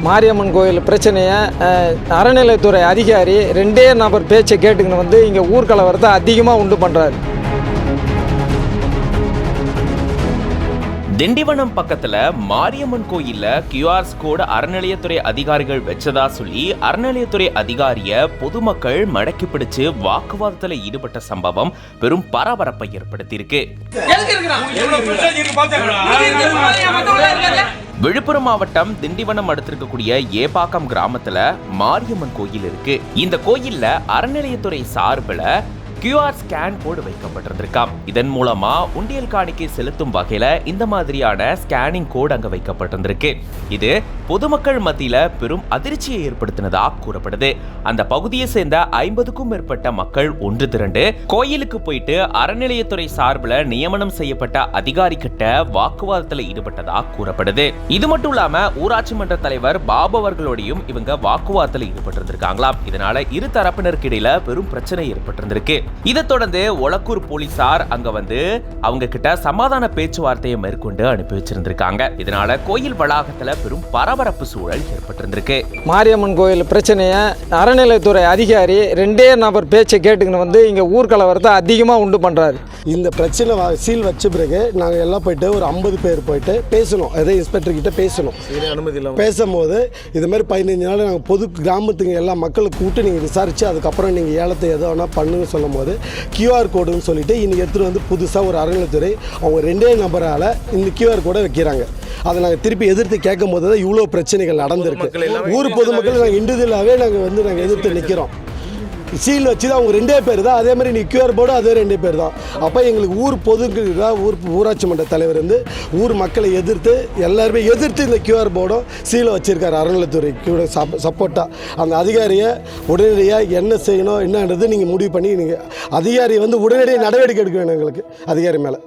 மாரியம்மன் கோயில் பிரச்சனையை அறநிலைத்துறை அதிகாரி 2 நபர் பேச்சை கேட்டுக்கின்னு வந்து இங்கே ஊர்கலவரத்தை அதிகமாக உண்டு பண்ணுறாரு. திண்டிவனம் பக்கத்துல மாரியம்மன் கோயில்ல கியூஆர் கோடு அறநிலையத்துறை அதிகாரிகள் வச்சதா சொல்லி அறநிலையத்துறை அதிகாரிய பொதுமக்கள் மடக்கி பிடிச்சு வாக்குவாதத்துல ஈடுபட்ட சம்பவம் பெரும் பரபரப்பை ஏற்படுத்தியிருக்கு. விழுப்புரம் மாவட்டம் திண்டிவனம் அடுத்திருக்கக்கூடிய ஏபாக்கம் கிராமத்துல மாரியம்மன் கோயில் இருக்கு. இந்த கோயில்ல அறநிலையத்துறை சார்பில் கியூஆர் ஸ்கேன் கோடு வைக்கப்பட்டிருந்திருக்காம். இதன் மூலமா உண்டியல் காணிக்கை செலுத்தும் வகையில இந்த மாதிரியான ஸ்கேனிங் கோடு அங்க வைக்கப்பட்டிருந்திருக்கு. இது பொதுமக்கள் மத்தியில பெரும் அதிர்ச்சியை ஏற்படுத்தினதா கூறப்படுது. அந்த பகுதியை சேர்ந்த 50க்கும் மேற்பட்ட மக்கள் ஒன்று திரண்டு கோயிலுக்கு போயிட்டு அறநிலையத்துறை சார்பில் நியமனம் செய்யப்பட்ட அதிகாரி கிட்ட வாக்குவாதத்தில் ஈடுபட்டதா கூறப்படுது. இது மட்டும் இல்லாம ஊராட்சி மன்ற தலைவர் பாபு அவர்களோடையும் இவங்க வாக்குவாதத்தில் ஈடுபட்டிருந்திருக்காங்களாம். இதனால இரு தரப்பினருக்கு இடையில பெரும் பிரச்சனை ஏற்பட்டிருந்திருக்கு. இதை தொடர்ந்து ஒலக்கூர் போலீசார் அங்க வந்து அவங்க கிட்ட சமாதான பேச்சுவார்த்தையை மேற்கொண்டு அனுப்பி வச்சிருந்திருக்காங்க. இதனால கோயில் வளாகத்துல பெரும் பரபரப்பு சூழல் ஏற்பட்டிருந்திருக்கு. மாரியம்மன் கோயில் பிரச்சனையை அறநிலைத்துறை அதிகாரி 2 நபர் பேச்சை கேட்டுக்கின்னு வந்து இங்கே ஊர்கலவரத்தை அதிகமாக உண்டு பண்ணுறாரு. இந்த பிரச்சனை சீல் வச்ச பிறகு நாங்கள் எல்லாம் போயிட்டு ஒரு 50 பேர் போயிட்டு பேசணும். அதே இன்ஸ்பெக்டர் கிட்ட பேசணும். அனுமதி இல்லை பேசும்போது இது மாதிரி 15 நாள் நாங்கள் பொது கிராமத்துக்கு எல்லா மக்களுக்கு கூப்பிட்டு நீங்கள் விசாரித்து அதுக்கப்புறம் நீங்கள் ஏலத்தை எதோ வேணால் பண்ணுன்னு சொல்லும் போது கியூஆர் கோடுன்னு சொல்லிட்டு இன்னைக்கு எடுத்துகிட்டு வந்து புதுசாக ஒரு அறநிலைத்துறை அவங்க 2 நபரால் இந்த கியூஆர் கோடை வைக்கிறாங்க. அதை நாங்கள் திருப்பி எதிர்த்து கேட்கும் போது தான் இவ்வளோ பிரச்சனைகள் நடந்திருக்கு. ஊர் பொதுமக்கள் நாங்கள் இண்டிவிஜுவலாகவே நாங்கள் எதிர்த்து நிற்கிறோம். சீல் வச்சு தான் அவங்க 2 பேர் தான். அதே மாதிரி நீ கியூஆர் போர்டு அதே 2 பேர் தான். அப்போ எங்களுக்கு ஊர் பொதுக்குதான் ஊராட்சி மன்ற தலைவர் வந்து ஊர் மக்களை எதிர்த்து எல்லாருமே எதிர்த்து இந்த கியூஆர் போர்டும் சீலை வச்சுருக்காரு. அறநிலைத்துறைக்கு சப்போர்ட்டாக அந்த அதிகாரியை உடனடியாக என்ன செய்யணும் என்னன்றது நீங்கள் முடிவு பண்ணி நீங்கள் அதிகாரியை வந்து உடனடியாக நடவடிக்கை எடுக்க வேணும் எங்களுக்கு அதிகாரி மேலே.